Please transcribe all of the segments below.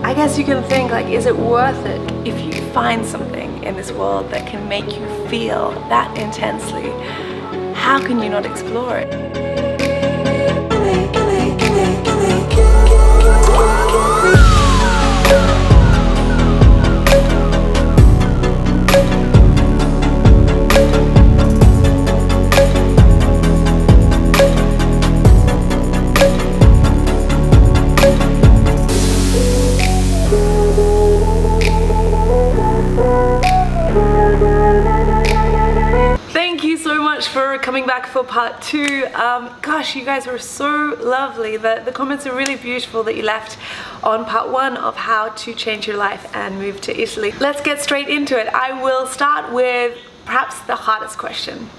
I guess you can think, like, is it worth it if you find something in this world that can make you feel that intensely? How can you not explore it? For coming back for part 2. Gosh, you guys were so lovely. The comments are really beautiful that you left on part 1 of how to change your life and move to Italy. Let's get straight into it. I will start with perhaps the hardest question.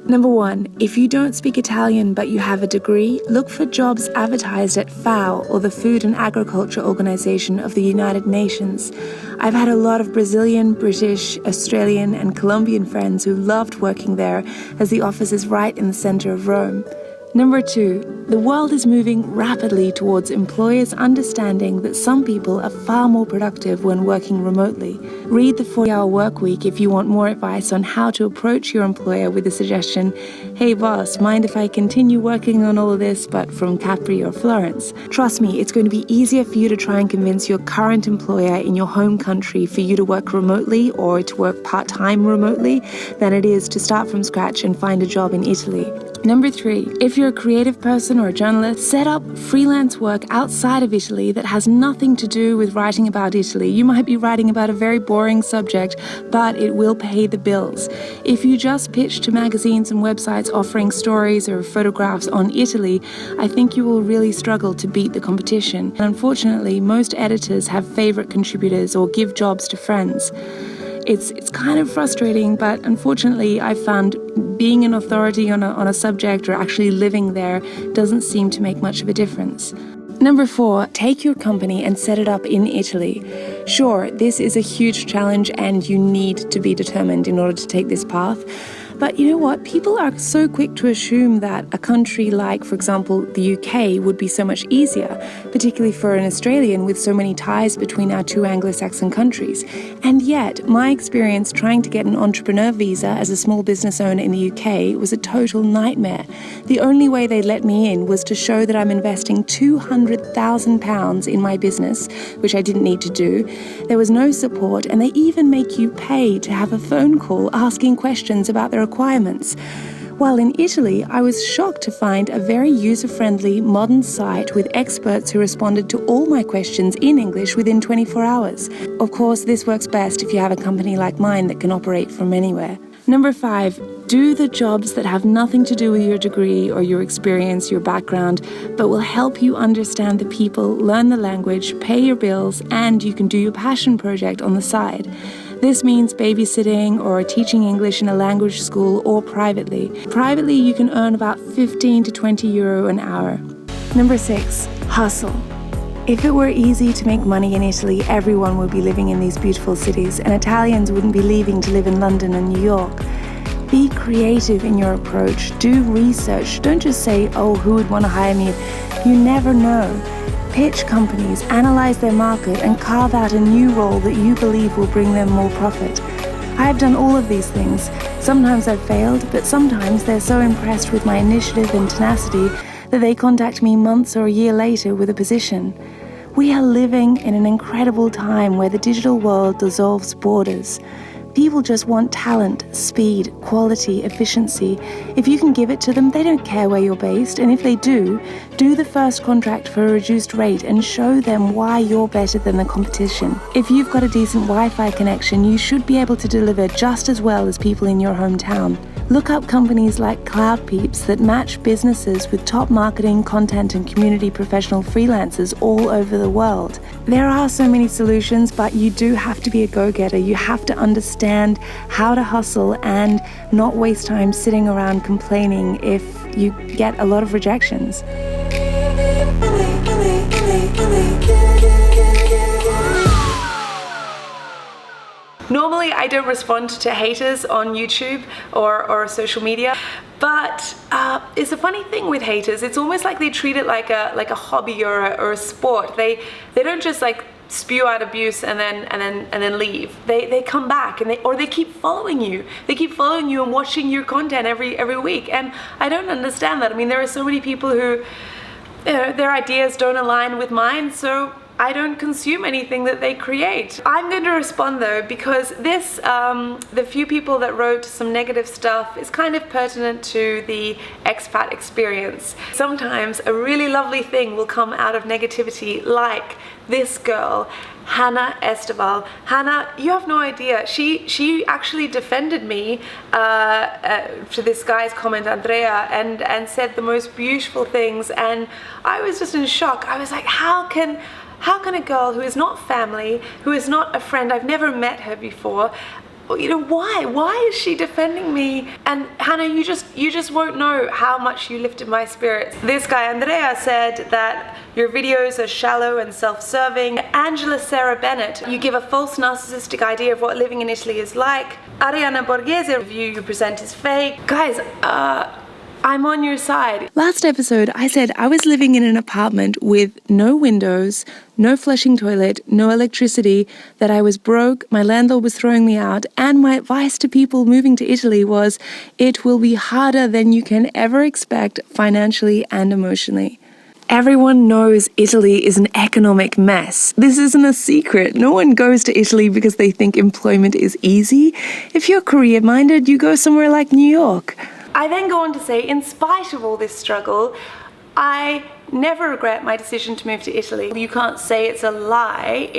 Number 1, if you don't speak Italian but you have a degree, look for jobs advertised at FAO, or the Food and Agriculture Organization of the United Nations. I've had a lot of Brazilian, British, Australian and Colombian friends who loved working there, as the office is right in the center of Rome. Number 2, the world is moving rapidly towards employers understanding that some people are far more productive when working remotely. Read the 40-hour work week if you want more advice on how to approach your employer with the suggestion, "Hey boss, mind if I continue working on all of this but from Capri or Florence?" Trust me, it's going to be easier for you to try and convince your current employer in your home country for you to work remotely or to work part-time remotely than it is to start from scratch and find a job in Italy. Number 3, if you're a creative person or a journalist, set up freelance work outside of Italy that has nothing to do with writing about Italy. You might be writing about a very boring subject, but it will pay the bills. If you just pitch to magazines and websites offering stories or photographs on Italy, I think you will really struggle to beat the competition. And unfortunately, most editors have favorite contributors or give jobs to friends. It's kind of frustrating, but unfortunately I found being an authority on a subject or actually living there doesn't seem to make much of a difference. Number 4, take your company and set it up in Italy. Sure, this is a huge challenge and you need to be determined in order to take this path. But you know what? People are so quick to assume that a country like, for example, the UK would be so much easier, particularly for an Australian with so many ties between our 2 Anglo-Saxon countries. And yet, my experience trying to get an entrepreneur visa as a small business owner in the UK was a total nightmare. The only way they let me in was to show that I'm investing £200,000 in my business, which I didn't need to do. There was no support, and they even make you pay to have a phone call asking questions about their requirements. While in Italy, I was shocked to find a very user-friendly, modern site with experts who responded to all my questions in English within 24 hours. Of course, this works best if you have a company like mine that can operate from anywhere. Number 5, do the jobs that have nothing to do with your degree or your experience, your background, but will help you understand the people, learn the language, pay your bills, and you can do your passion project on the side. This means babysitting or teaching English in a language school or privately. Privately, you can earn about 15 to 20 euro an hour. Number 6, hustle. If it were easy to make money in Italy, everyone would be living in these beautiful cities, and Italians wouldn't be leaving to live in London and New York. Be creative in your approach. Do research. Don't just say, "Oh, who would want to hire me?" You never know. Pitch companies, analyze their market, and carve out a new role that you believe will bring them more profit. I have done all of these things. Sometimes I've failed, but sometimes they're so impressed with my initiative and tenacity that they contact me months or a year later with a position. We are living in an incredible time where the digital world dissolves borders. People just want talent, speed, quality, efficiency. If you can give it to them, they don't care where you're based, and if they do the first contract for a reduced rate and show them why you're better than the competition. If you've got a decent Wi-Fi connection, you should be able to deliver just as well as people in your hometown. Look up companies like Cloud Peeps that match businesses with top marketing, content and community professional freelancers all over the world. There are so many solutions, but you do have to be a go-getter. You have to understand how to hustle and not waste time sitting around complaining if you get a lot of rejections. Normally I don't respond to haters on YouTube or social media, But it's a funny thing with haters. It's almost like they treat it like a hobby or a sport. They don't just like spew out abuse and then leave. They come back and they keep following you. They keep following you and watching your content every week. And I don't understand that. I mean, there are so many people who, you know, their ideas don't align with mine, so I don't consume anything that they create. I'm going to respond though, because this, the few people that wrote some negative stuff is kind of pertinent to the expat experience. Sometimes a really lovely thing will come out of negativity, like this girl, Hannah Esteval. Hannah, you have no idea. She actually defended me to this guy's comment, Andrea, and said the most beautiful things, and I was just in shock. I was like, how can a girl who is not family, who is not a friend, I've never met her before, you know, why is she defending me? And Hannah, you just won't know how much you lifted my spirits. This guy Andrea said that your videos are shallow and self-serving. Angela Sarah Bennett, you give a false narcissistic idea of what living in Italy is like. Ariana Borghese, the view you present is fake. Guys, I'm on your side. Last episode, I said I was living in an apartment with no windows, no flushing toilet, no electricity, that I was broke, my landlord was throwing me out, and my advice to people moving to Italy was, it will be harder than you can ever expect financially and emotionally. Everyone knows Italy is an economic mess. This isn't a secret. No one goes to Italy because they think employment is easy. If you're career-minded, you go somewhere like New York. I then go on to say, in spite of all this struggle, I never regret my decision to move to Italy. You can't say it's a lie.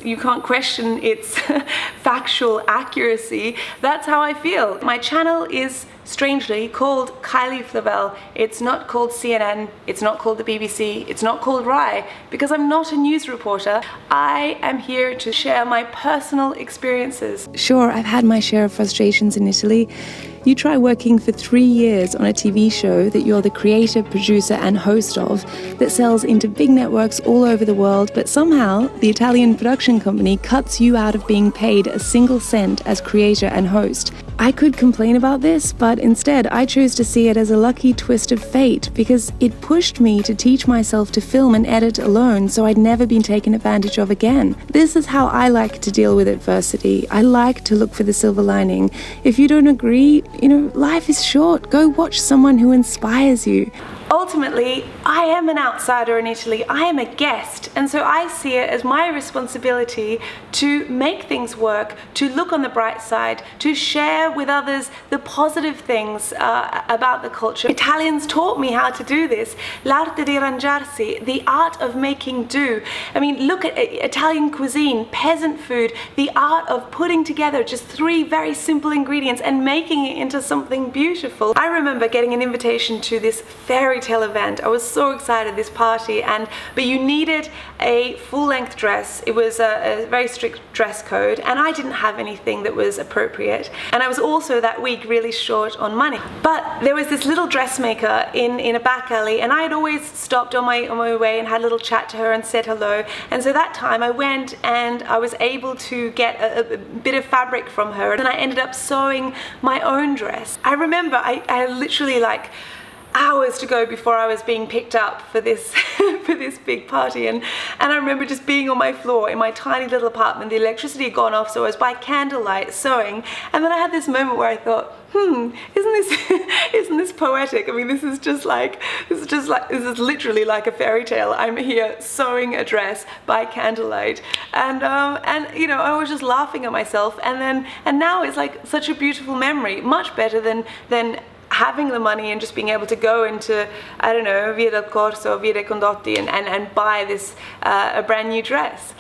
You can't question its factual accuracy. That's how I feel. My channel is strangely called Kylie Flavell. It's not called CNN, it's not called the BBC, it's not called RAI, because I'm not a news reporter. I am here to share my personal experiences. Sure, I've had my share of frustrations in Italy. You try working for 3 years on a TV show that you're the creator, producer and host of, that sells into big networks all over the world, but somehow the Italian production company cuts you out of being paid a single cent as creator and host. I could complain about this, but instead I chose to see it as a lucky twist of fate, because it pushed me to teach myself to film and edit alone so I'd never been taken advantage of again. This is how I like to deal with adversity. I like to look for the silver lining. If you don't agree, you know, life is short. Go watch someone who inspires you. Ultimately, I am an outsider in Italy. I am a guest, and so I see it as my responsibility to make things work, to look on the bright side, to share with others the positive things about the culture. Italians taught me how to do this. L'arte di arrangiarsi, the art of making do. I mean, look at Italian cuisine, peasant food, the art of putting together just 3 very simple ingredients and making it into something beautiful. I remember getting an invitation to this fairy tale event. I was so excited, this party, but you needed a full-length dress. It was a very strict dress code, and I didn't have anything that was appropriate, and I was also that week really short on money. But there was this little dressmaker in a back alley, and I had always stopped on my way and had a little chat to her and said hello, and so that time I went and I was able to get a bit of fabric from her, and I ended up sewing my own dress. I remember I literally like hours to go before I was being picked up for this for this big party, and I remember just being on my floor in my tiny little apartment. The electricity had gone off, so I was by candlelight sewing, and then I had this moment where I thought, isn't this poetic? I mean, this is literally like a fairy tale. I'm here sewing a dress by candlelight, and you know, I was just laughing at myself, and now it's like such a beautiful memory, much better than having the money and just being able to go into, I don't know, Via del Corso, Via dei Condotti and buy this a brand new dress.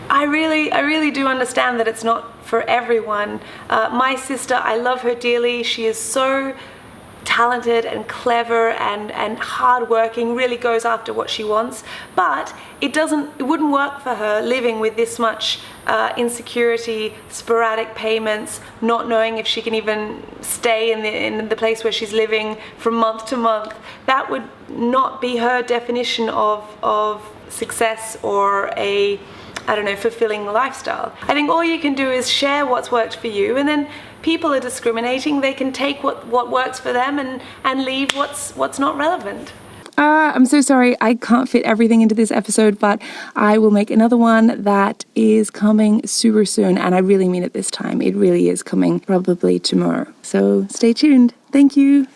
I really do understand that it's not for everyone. My sister, I love her dearly. She is so talented and clever and hardworking, really goes after what she wants, but it wouldn't work for her living with this much insecurity, sporadic payments, not knowing if she can even stay in the place where she's living from month to month. That would not be her definition of success or a, I don't know, fulfilling lifestyle. I think all you can do is share what's worked for you, and then people are discriminating, they can take what works for them and leave what's not relevant. I'm so sorry I can't fit everything into this episode, but I will make another one that is coming super soon, and I really mean it this time. It really is coming probably tomorrow. So stay tuned. Thank you.